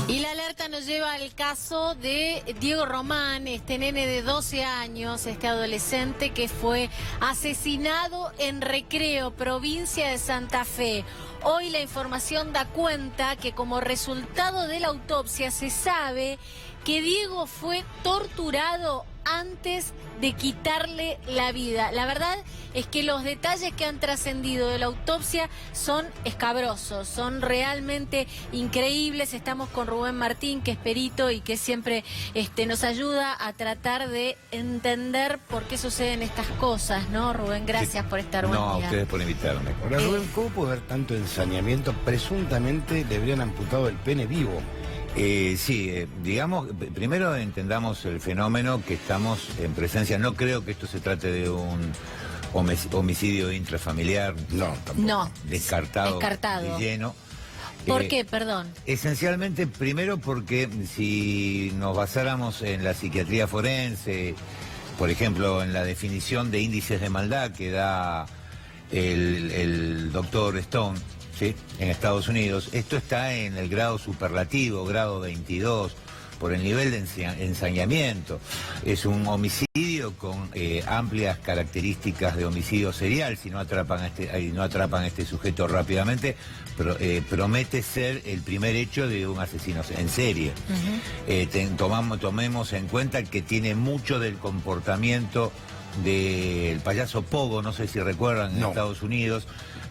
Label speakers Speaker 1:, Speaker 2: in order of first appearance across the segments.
Speaker 1: Y la alerta nos lleva al caso de Diego Román, este nene de 12 años, este adolescente que fue asesinado en Recreo, provincia de Santa Fe. Hoy la información da cuenta que como resultado de la autopsia se sabe que Diego fue torturado antes de quitarle la vida. La verdad es que los detalles que han trascendido de la autopsia son escabrosos, son realmente increíbles. Estamos con Rubén Martín, que es perito y que siempre nos ayuda a tratar de entender por qué suceden estas cosas, ¿no, Rubén? Gracias por estar buen día.
Speaker 2: No, ustedes por invitarme.
Speaker 3: Ahora, Rubén, ¿cómo puede haber tanto ensañamiento? Presuntamente le habrían amputado el pene vivo.
Speaker 2: Digamos, primero entendamos el fenómeno que estamos en presencia. No creo que esto se trate de un homicidio intrafamiliar.
Speaker 3: No, tampoco.
Speaker 1: No.
Speaker 2: Descartado.
Speaker 1: Descartado.
Speaker 2: De lleno.
Speaker 1: ¿Por qué? Perdón.
Speaker 2: Esencialmente, primero porque si nos basáramos en la psiquiatría forense, por ejemplo, en la definición de índices de maldad que da el doctor Stone, ¿sí?, en Estados Unidos, esto está en el grado superlativo, grado 22, por el nivel de ensañamiento. Es un homicidio con amplias características de homicidio serial. Si no atrapan a este sujeto rápidamente, promete ser el primer hecho de un asesino en serie. Tomemos en cuenta que tiene mucho del comportamiento del payaso Pogo, no sé si recuerdan, en Estados Unidos.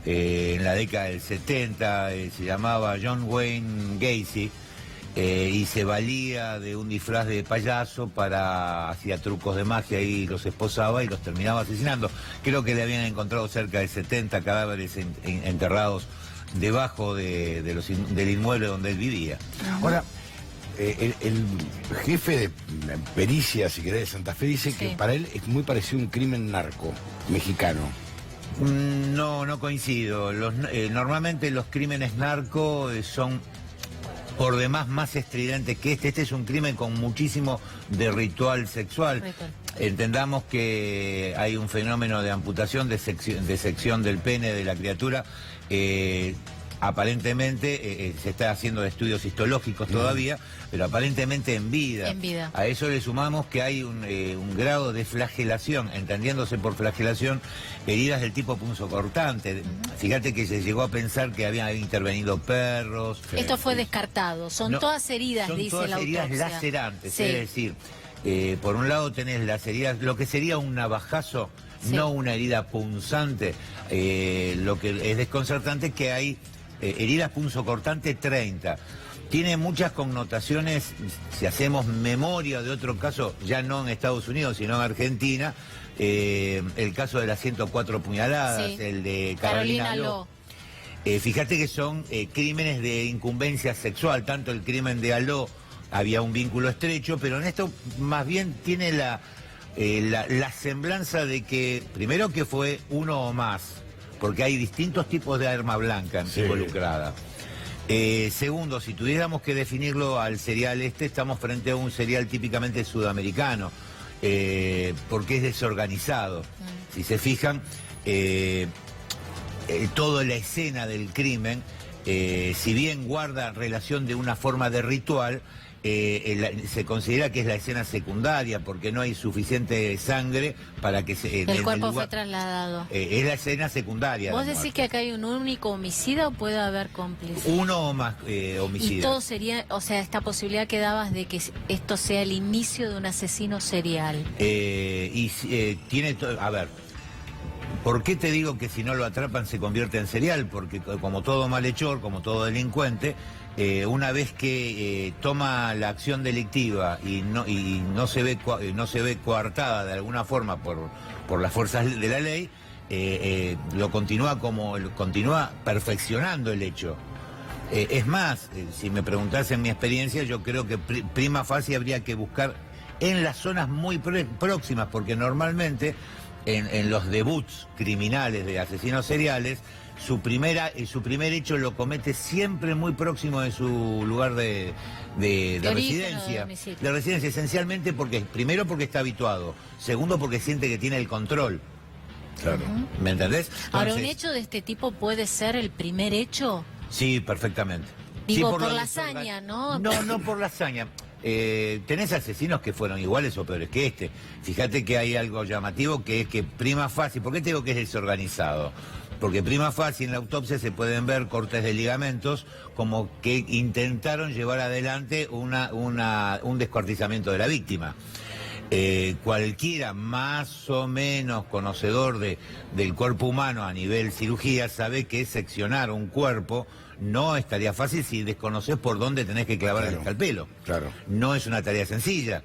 Speaker 2: En la década del 70 se llamaba John Wayne Gacy y se valía de un disfraz de payaso hacía trucos de magia y los esposaba y los terminaba asesinando. Creo que le habían encontrado cerca de 70 cadáveres enterrados debajo del inmueble donde él vivía.
Speaker 3: Ahora, el jefe de pericia, si querés, de Santa Fe dice que para él es muy parecido a un crimen narco mexicano.
Speaker 2: No coincido. Normalmente los crímenes narco son por demás más estridentes que este. Este es un crimen con muchísimo de ritual sexual. Entendamos que hay un fenómeno de amputación, de sección del pene de la criatura. Aparentemente se está haciendo estudios histológicos todavía, pero aparentemente en vida. A eso le sumamos que hay un grado de flagelación, entendiéndose por flagelación heridas del tipo punzocortante. Fíjate que se llegó a pensar que habían intervenido perros.
Speaker 1: Esto fue descartado, son todas heridas, dice la autopsia. Son todas heridas
Speaker 2: lacerantes, es decir, por un lado tenés las heridas, lo que sería un navajazo, no una herida punzante. Lo que es desconcertante es que hay heridas punzocortante 30. Tiene muchas connotaciones, si hacemos memoria de otro caso, ya no en Estados Unidos, sino en Argentina, el caso de las 104 puñaladas, el de Carolina Ló. Fíjate que son crímenes de incumbencia sexual, tanto el crimen de Aló había un vínculo estrecho, pero en esto más bien tiene la semblanza de que, primero que fue uno o más, porque hay distintos tipos de arma blanca involucrada. Segundo, si tuviéramos que definirlo al serial estamos frente a un serial típicamente sudamericano, porque es desorganizado. Si se fijan, toda la escena del crimen, si bien guarda relación de una forma de ritual, se considera que es la escena secundaria porque no hay suficiente sangre para que
Speaker 1: el cuerpo fue trasladado.
Speaker 2: Es la escena secundaria.
Speaker 1: ¿Vos decís que acá hay un único homicida o puede haber cómplices?
Speaker 2: Uno o más homicidas.
Speaker 1: Y todo sería, o sea, esta posibilidad que dabas de que esto sea el inicio de un asesino serial.
Speaker 2: A ver, ¿por qué te digo que si no lo atrapan se convierte en serial? Porque como todo malhechor, como todo delincuente, una vez que toma la acción delictiva y no se ve coartada de alguna forma por las fuerzas de la ley, continúa perfeccionando el hecho. Es más, si me preguntás en mi experiencia, yo creo que prima facie habría que buscar en las zonas muy próximas, porque normalmente en los debuts criminales de asesinos seriales, su primer hecho lo comete siempre muy próximo de su lugar de residencia. De residencia, esencialmente primero porque está habituado, segundo porque siente que tiene el control.
Speaker 3: Claro.
Speaker 2: ¿Me entendés? Entonces,
Speaker 1: ahora, ¿un hecho de este tipo puede ser el primer hecho?
Speaker 2: Sí, perfectamente.
Speaker 1: Digo,
Speaker 2: Sí,
Speaker 1: por la hazaña, ¿no?
Speaker 2: No por la hazaña. Tenés asesinos que fueron iguales o peores que este. Fíjate que hay algo llamativo, que es que prima facie, ¿por qué te digo que es desorganizado? Porque prima facie en la autopsia se pueden ver cortes de ligamentos como que intentaron llevar adelante un descuartizamiento de la víctima. Cualquiera más o menos conocedor del cuerpo humano a nivel cirugía sabe que seccionar un cuerpo no es tarea fácil si desconoces por dónde tenés que clavar el escalpelo.
Speaker 3: Claro.
Speaker 2: No es una tarea sencilla.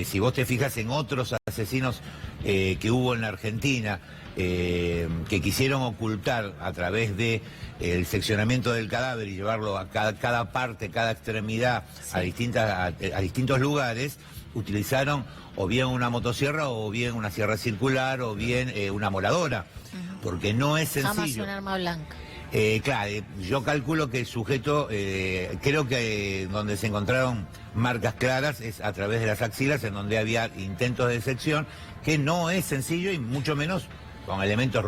Speaker 2: Si vos te fijas en otros asesinos que hubo en la Argentina, que quisieron ocultar a través de el seccionamiento del cadáver y llevarlo a cada parte, cada extremidad, a distintos lugares, utilizaron o bien una motosierra o bien una sierra circular o bien una moladora, porque no es sencillo.
Speaker 1: Jamás un arma blanca.
Speaker 2: Claro, yo calculo que el sujeto, creo que donde se encontraron marcas claras es a través de las axilas, en donde había intentos de sección, que no es sencillo y mucho menos con elementos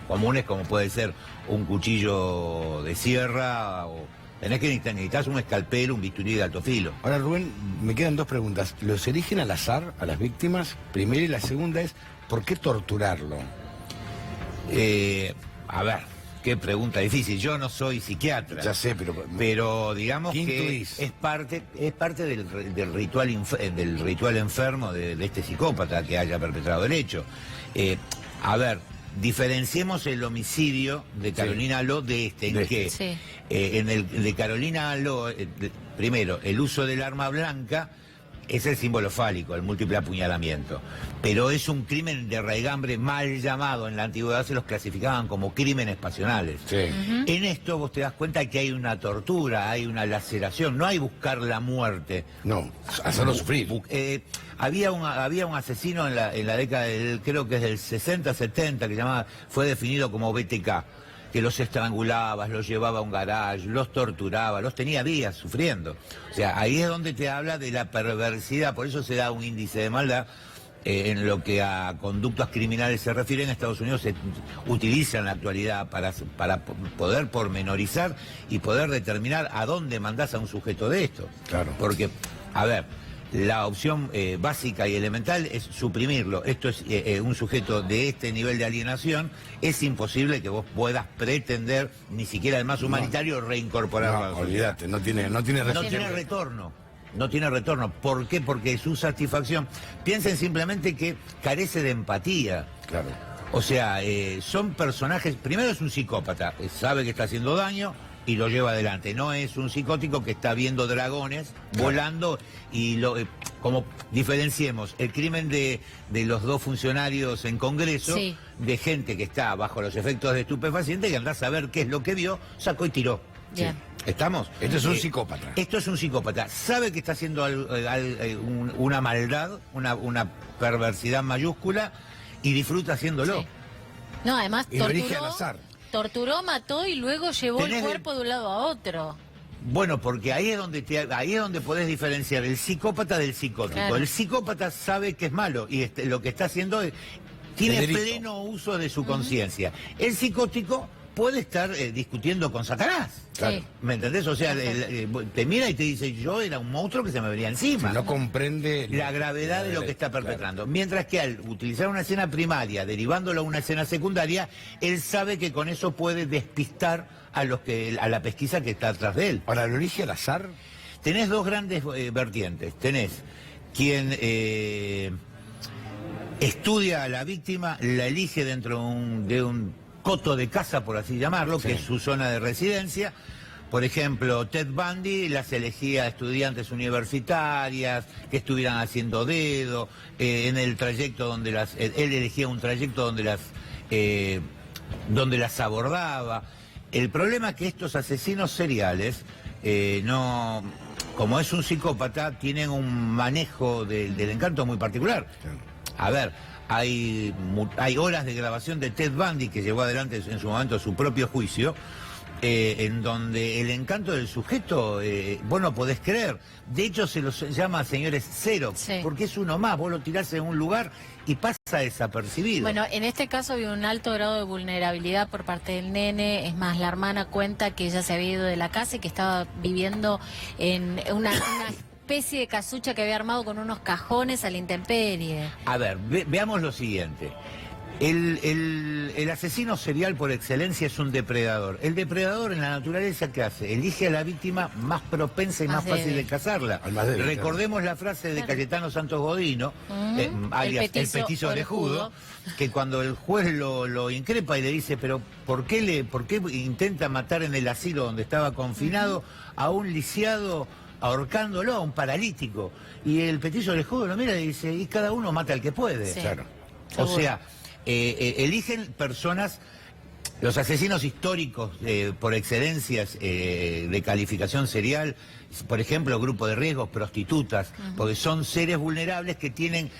Speaker 2: comunes como puede ser un cuchillo de sierra o... Necesitas un escalpelo, un bisturí de alto filo.
Speaker 3: Ahora, Rubén, me quedan dos preguntas. ¿Los eligen al azar a las víctimas? Primero, y la segunda es, ¿por qué torturarlo?
Speaker 2: A ver, qué pregunta difícil. Yo no soy psiquiatra.
Speaker 3: Ya sé,
Speaker 2: pero digamos que
Speaker 3: intuís?
Speaker 2: es parte del ritual enfermo de este psicópata que haya perpetrado el hecho. A ver, diferenciemos el homicidio de Carolina Aló de este. ¿En qué?
Speaker 1: Sí.
Speaker 2: En el de Carolina Aló, primero, el uso del arma blanca es el símbolo fálico, el múltiple apuñalamiento. Pero es un crimen de raigambre mal llamado. En la antigüedad se los clasificaban como crímenes pasionales.
Speaker 3: Sí.
Speaker 2: En esto vos te das cuenta que hay una tortura, hay una laceración, no hay buscar la muerte.
Speaker 3: No, hacerlo sufrir.
Speaker 2: Había un asesino en la década creo que es del 60-70, que fue definido como BTK, que los estrangulaba, los llevaba a un garage, los torturaba, los tenía días sufriendo. O sea, ahí es donde te habla de la perversidad, por eso se da un índice de maldad. En lo que a conductas criminales se refiere, en Estados Unidos se utiliza en la actualidad para poder pormenorizar y poder determinar a dónde mandás a un sujeto de esto.
Speaker 3: Claro.
Speaker 2: Porque, a ver, la opción básica y elemental es suprimirlo. Esto es un sujeto de este nivel de alienación, es imposible que vos puedas pretender, ni siquiera el más humanitario, reincorporarlo a la sociedad.
Speaker 3: Olvídate, no tiene
Speaker 2: retorno. No tiene retorno. ¿Por qué? Porque su satisfacción... Piensen simplemente que carece de empatía.
Speaker 3: Claro.
Speaker 2: O sea, son personajes... Primero es un psicópata, sabe que está haciendo daño y lo lleva adelante. No es un psicótico que está viendo dragones volando y como diferenciemos el crimen de los dos funcionarios en Congreso,
Speaker 1: sí,
Speaker 2: de gente que está bajo los efectos de estupefacientes, que andás a ver qué es lo que vio, sacó y tiró.
Speaker 1: Bien.
Speaker 2: ¿Estamos?
Speaker 3: Esto es un psicópata.
Speaker 2: Esto es un psicópata. Sabe que está haciendo una maldad, una perversidad mayúscula y disfruta haciéndolo.
Speaker 1: Sí. No, además
Speaker 3: Y lo elige al azar.
Speaker 1: torturó, mató y luego llevó el cuerpo de un lado a otro.
Speaker 2: Bueno, porque ahí es donde podés diferenciar el psicópata del psicótico.
Speaker 1: Claro.
Speaker 2: El psicópata sabe que es malo y lo que está haciendo tiene pleno uso de su conciencia. El psicótico puede estar discutiendo con Satanás.
Speaker 1: Claro.
Speaker 2: ¿Me entendés? O sea, te mira y te dice, yo era un monstruo que se me venía encima.
Speaker 3: No comprende
Speaker 2: la gravedad de lo que está perpetrando. Claro. Mientras que al utilizar una escena primaria, derivándolo a una escena secundaria, él sabe que con eso puede despistar a la pesquisa que está atrás de él.
Speaker 3: Ahora, ¿lo elige al azar?
Speaker 2: Tenés dos grandes vertientes. Tenés quien estudia a la víctima, la elige dentro de un coto de casa, por así llamarlo, sí, que es su zona de residencia. Por ejemplo, Ted Bundy las elegía a estudiantes universitarias que estuvieran haciendo dedo, en el trayecto donde él elegía un trayecto donde las abordaba. El problema es que estos asesinos seriales, como es un psicópata, tienen un manejo del encanto muy particular. A ver, hay horas de grabación de Ted Bundy, que llevó adelante en su momento su propio juicio, en donde el encanto del sujeto, vos no podés creer. De hecho, se los llama señores cero, porque es uno más. Vos lo tirás en un lugar y pasa desapercibido.
Speaker 1: Bueno, en este caso había un alto grado de vulnerabilidad por parte del nene. Es más, la hermana cuenta que ella se había ido de la casa y que estaba viviendo en una especie de casucha que había armado con unos cajones a la intemperie.
Speaker 2: A ver, veamos lo siguiente. El asesino serial por excelencia es un depredador. El depredador en la naturaleza, ¿qué hace? Elige a la víctima más propensa y más fácil de cazarla. Recordemos la frase de Cayetano Santos Godino, alias el petizo orejudo, que cuando el juez lo increpa y le dice, pero ¿por qué intenta matar en el asilo donde estaba confinado a un lisiado, ahorcándolo, a un paralítico? Y el petizo orejudo lo mira y dice, y cada uno mata al que puede.
Speaker 3: Claro.
Speaker 2: O sea, eligen personas, los asesinos históricos por excelencias de calificación serial, por ejemplo, grupo de riesgos, prostitutas, porque son seres vulnerables que tienen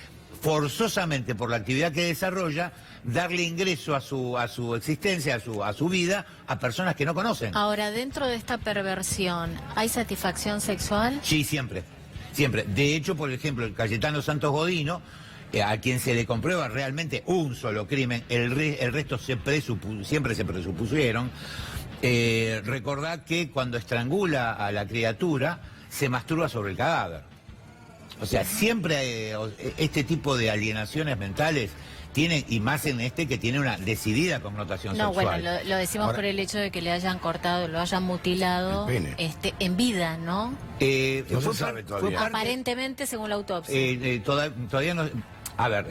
Speaker 2: forzosamente, por la actividad que desarrolla, darle ingreso a su existencia, a su vida, a personas que no conocen.
Speaker 1: Ahora, dentro de esta perversión, ¿hay satisfacción sexual?
Speaker 2: Sí, siempre, siempre. De hecho, por ejemplo, el Cayetano Santos Godino, a quien se le comprueba realmente un solo crimen, el resto siempre se presupusieron. Recordad que cuando estrangula a la criatura, se masturba sobre el cadáver. O sea, siempre este tipo de alienaciones mentales tienen, y más en este que tiene una decidida connotación sexual.
Speaker 1: Bueno, lo decimos ahora, por el hecho de que le hayan cortado, lo hayan mutilado en vida, ¿no?
Speaker 3: No se sabe todavía.
Speaker 1: Aparentemente, según la autopsia.
Speaker 2: Todavía no. A ver,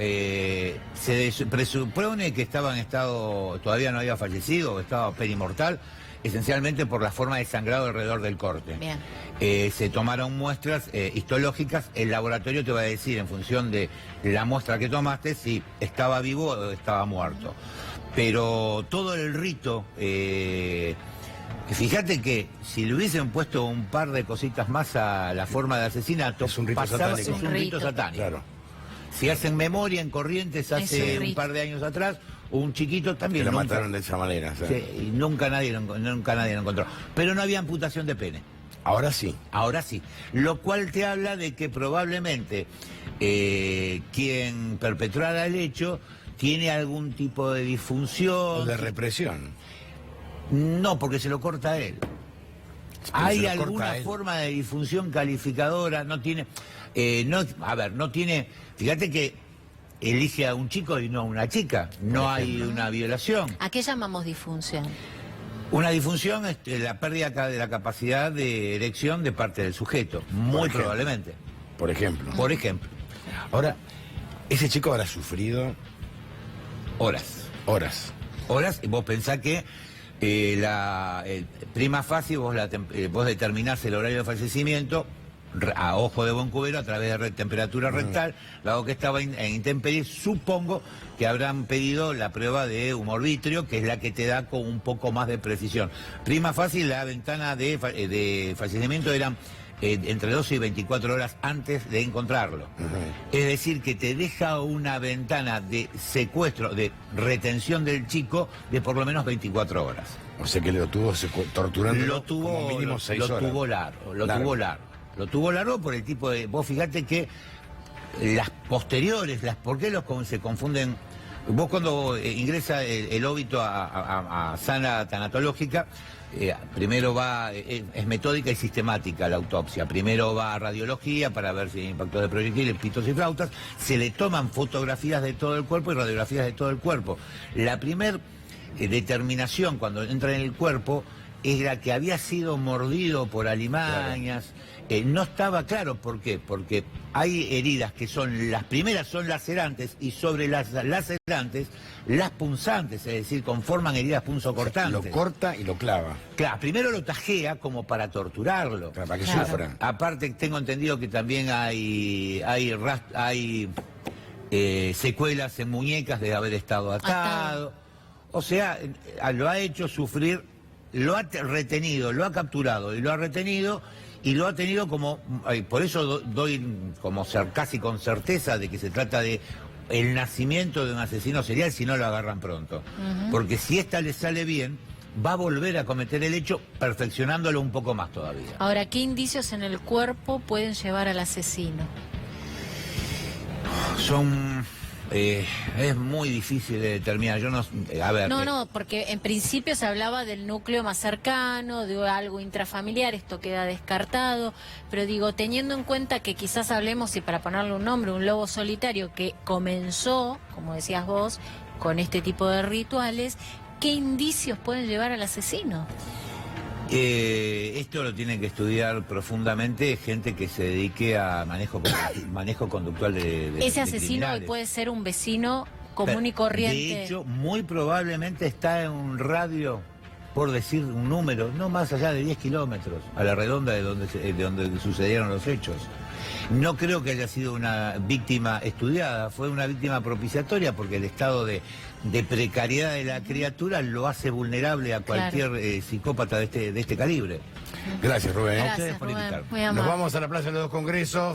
Speaker 2: se presupone que estaba en estado, todavía no había fallecido, estaba perimortal, esencialmente por la forma de sangrado alrededor del corte.
Speaker 1: Bien.
Speaker 2: Se tomaron muestras histológicas, el laboratorio te va a decir en función de la muestra que tomaste si estaba vivo o estaba muerto. Pero todo el rito, fíjate que si le hubiesen puesto un par de cositas más a la forma de asesinato,
Speaker 3: es un rito satánico.
Speaker 2: Es un rito satánico.
Speaker 3: Claro.
Speaker 2: Si hacen memoria, en Corrientes hace un par de años atrás, un chiquito también.
Speaker 3: Que lo mataron de esa manera.
Speaker 2: Y nunca nadie lo encontró. Pero no había amputación de pene.
Speaker 3: Ahora sí.
Speaker 2: Ahora sí. Lo cual te habla de que probablemente quien perpetrara el hecho tiene algún tipo de disfunción.
Speaker 3: O de represión.
Speaker 2: No, porque se lo corta a él. Hay alguna forma de disfunción calificadora, no tiene... no tiene... Fíjate que elige a un chico y no a una chica. No hay una violación.
Speaker 1: ¿A qué llamamos disfunción?
Speaker 2: Una disfunción es la pérdida de la capacidad de erección de parte del sujeto. Muy probablemente.
Speaker 3: Por ejemplo.
Speaker 2: Por ejemplo.
Speaker 3: Ahora, ese chico habrá sufrido...
Speaker 2: Horas. Y vos pensás que prima facie vos determinás el horario de fallecimiento a ojo de buen cubero a través de temperatura rectal, dado que estaba en intemperie, supongo que habrán pedido la prueba de humor vitrio, que es la que te da con un poco más de precisión. Prima facie, la ventana de fallecimiento eran entre 12 y 24 horas antes de encontrarlo. Es decir, que te deja una ventana de secuestro, de retención del chico de por lo menos 24 horas.
Speaker 3: O sea que lo tuvo torturando como mínimo 6 horas.
Speaker 2: Lo tuvo largo por el tipo de... Vos fíjate que las posteriores, ¿por qué se confunden? Vos cuando ingresa el óbito a sala tanatológica, primero es metódica y sistemática la autopsia. Primero va a radiología para ver si hay impactos de proyectiles, pitos y flautas. Se le toman fotografías de todo el cuerpo y radiografías de todo el cuerpo. La primer determinación cuando entra en el cuerpo es la que había sido mordido por alimañas. Claro. No estaba claro por qué, porque hay heridas que las primeras son lacerantes y sobre las lacerantes, las punzantes, es decir, conforman heridas punzocortantes.
Speaker 3: O sea, lo corta y lo clava.
Speaker 2: Claro, primero lo tajea como para torturarlo.
Speaker 3: Claro, para que sufran.
Speaker 2: Aparte tengo entendido que también hay secuelas en muñecas de haber estado atado. O sea, lo ha hecho sufrir, lo ha retenido, lo ha capturado y lo ha retenido. Y lo ha tenido como, por eso doy como casi con certeza de que se trata de el nacimiento de un asesino serial si no lo agarran pronto. Porque si esta le sale bien, va a volver a cometer el hecho perfeccionándolo un poco más todavía.
Speaker 1: Ahora, ¿qué indicios en el cuerpo pueden llevar al asesino?
Speaker 2: Son... es muy difícil de determinar. Yo no... A ver...
Speaker 1: No, porque en principio se hablaba del núcleo más cercano, de algo intrafamiliar, esto queda descartado, pero digo, teniendo en cuenta que quizás hablemos, y para ponerle un nombre, un lobo solitario que comenzó, como decías vos, con este tipo de rituales, ¿qué indicios pueden llevar al asesino?
Speaker 2: Esto lo tiene que estudiar profundamente gente que se dedique a manejo conductual de
Speaker 1: Ese asesino
Speaker 2: criminales.
Speaker 1: hoy puede ser un vecino común y corriente.
Speaker 2: De hecho, muy probablemente está en un radio, por decir un número, no más allá de 10 kilómetros, a la redonda de donde sucedieron los hechos. No creo que haya sido una víctima estudiada, fue una víctima propiciatoria porque el estado de precariedad de la criatura lo hace vulnerable a cualquier psicópata de este calibre.
Speaker 3: Gracias, Rubén.
Speaker 1: Gracias,
Speaker 2: ustedes por
Speaker 1: Rubén.
Speaker 2: invitarme.
Speaker 1: Muy amable.
Speaker 3: Nos vamos a la Plaza de los Dos Congresos.